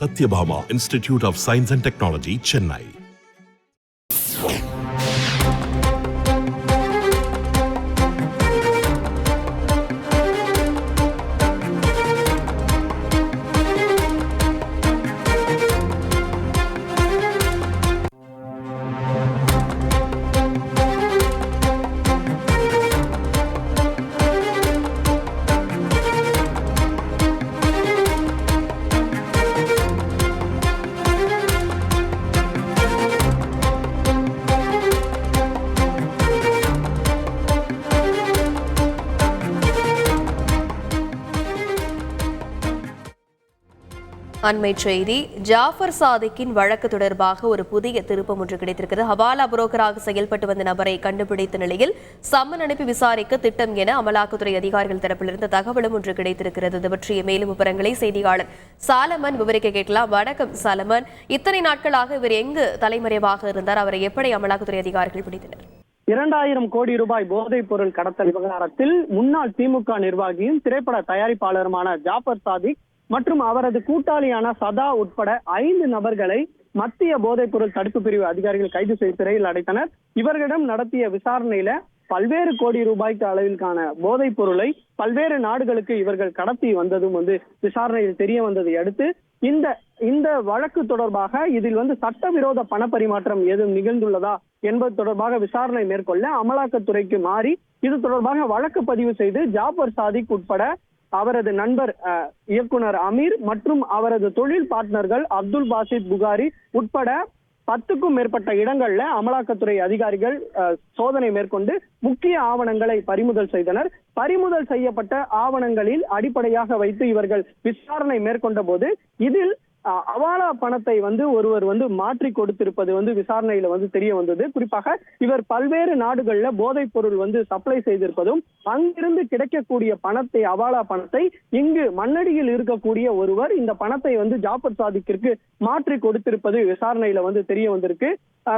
Satyabhama Institute of Science and Technology, Chennai. அண்மை செய்தி. ஜாஃபர் சாதிக்கின் வழக்கு தொடர்பாக ஒரு புதிய திருப்பம் ஒன்று கிடைத்திருக்கிறது. ஹவாலா புரோக்கராக செயல்பட்டு வந்த நபரை கண்டுபிடித்த நிலையில் சம்மன் அனுப்பி விசாரிக்க திட்டம் என அமலாக்கத்துறை அதிகாரிகள் தரப்பிலிருந்து தகவலும் ஒன்று கிடைத்திருக்கிறது. இது பற்றிய மேலும் விவரங்களை செய்தியாளர் சாலமன் விவரிக்க கேட்கலாம். வணக்கம் சாலமன். இத்தனை நாட்களாக இவர் எங்கு தலைமறைவாக இருந்தார்? அவரை எப்படி அமலாக்கத்துறை அதிகாரிகள் பிடித்தனர்? 2000 கோடி ரூபாய் போதைப் பொருள் கடத்தல் விவகாரத்தில் முன்னாள் திமுக நிர்வாகியும் திரைப்பட தயாரிப்பாளருமான ஜாஃபர் சாதிக் மற்றும் அவரது கூட்டாளியான சதா உட்பட 5 நபர்களை மத்திய போதைப் பொருள் தடுப்பு பிரிவு அதிகாரிகள் கைது செய்து சிறையில் அடைத்தனர். இவர்களிடம் நடத்திய விசாரணையில பல்வேறு கோடி ரூபாய்க்கு அளவிற்கான போதைப் பொருளை பல்வேறு நாடுகளுக்கு இவர்கள் கடத்தி வந்ததும் விசாரணையில் தெரிய வந்ததை அடுத்து இந்த வழக்கு தொடர்பாக இதில் சட்டவிரோத பணப்பரிமாற்றம் ஏதும் நிகழ்ந்துள்ளதா என்பது தொடர்பாக விசாரணை மேற்கொள்ள அமலாக்கத்துறைக்கு மாறி இது தொடர்பாக வழக்கு பதிவு செய்து ஜாஃபர் சாதிக் உட்பட அவரது நண்பர் இயக்குனர் அமீர் மற்றும் அவரது தொழில் பார்ட்னர்கள் அப்துல் பாசித் புகாரி உட்பட 10க்கும் மேற்பட்ட இடங்கள்ல அமலாக்கத்துறை அதிகாரிகள் சோதனை மேற்கொண்டு முக்கிய ஆவணங்களை பறிமுதல் செய்தனர். பறிமுதல் செய்யப்பட்ட ஆவணங்களில் அடிப்படையாக வைத்து இவர்கள் விசாரணை மேற்கொண்ட போது இதில் அவாலா பணத்தை ஒருவர் மாற்றி கொடுத்திருப்பது விசாரணையில தெரிய வந்தது. குறிப்பாக இவர் பல்வேறு நாடுகள்ல போதைப் பொருள் சப்ளை செய்திருப்பதும் அங்கிருந்து கிடைக்கக்கூடிய பணத்தை அவாலா பணத்தை இங்கு மண்ணடியில் இருக்கக்கூடிய ஒருவர் இந்த பணத்தை ஜாஃபர் சாதிக்கிற்கு மாற்றி கொடுத்திருப்பது விசாரணையில தெரிய வந்திருக்கு.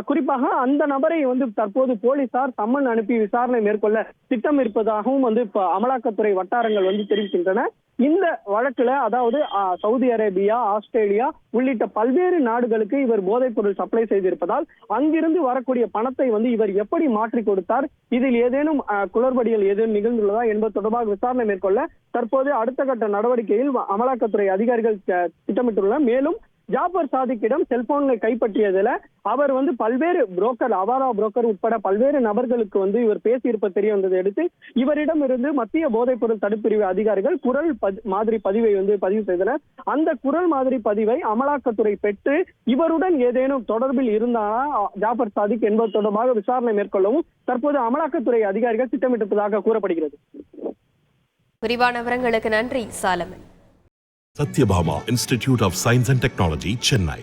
குறிப்பாக அந்த நபரை தற்போது போலீசார் சம்மன் அனுப்பி விசாரணை மேற்கொள்ள திட்டம் இருப்பதாகவும் அமலாக்கத்துறை வட்டாரங்கள் தெரிவிக்கின்றன. இந்த வழக்குல அதாவது சவுதி அரேபியா, ஆஸ்திரேலியா உள்ளிட்ட பல்வேறு நாடுகளுக்கு இவர் போதைப் பொருள் சப்ளை செய்திருப்பதால் அங்கிருந்து வரக்கூடிய பணத்தை இவர் எப்படி மாற்றி கொடுத்தார், இதில் ஏதேனும் குளறுபடிகள் ஏதேனும் நிகழ்ந்துள்ளதா என்பது தொடர்பாக விசாரணை மேற்கொள்ள தற்போது அடுத்த கட்ட நடவடிக்கையில் அமலாக்கத்துறை அதிகாரிகள் திட்டமிட்டுள்ளனர். மேலும் ஜாஃபர் சாதிக்கிடம் செல்போன்களை கைப்பற்றியதுல அவர் பல்வேறு புரோக்கர், அவாரா புரோக்கர் உட்பட பல்வேறு நபர்களுக்கு இவர் பேசியிருப்ப தெரிய வந்ததை அடுத்து இவரிடம் இருந்து மத்திய போதைப் பொருள் தடுப்பு பிரிவு அதிகாரிகள் குரல் மாதிரி பதிவை பதிவு செய்தனர். அந்த குரல் மாதிரி பதிவை அமலாக்கத்துறை பெற்று இவருடன் ஏதேனும் தொடர்பில் இருந்தாரா ஜாஃபர் சாதிக் என்பது தொடர்பாக விசாரணை மேற்கொள்ளவும் தற்போது அமலாக்கத்துறை அதிகாரிகள் திட்டமிட்டிருப்பதாக கூறப்படுகிறது. விரிவான விவரங்களுக்கு நன்றி Solomon. Satyabhama Institute of Science and Technology, Chennai.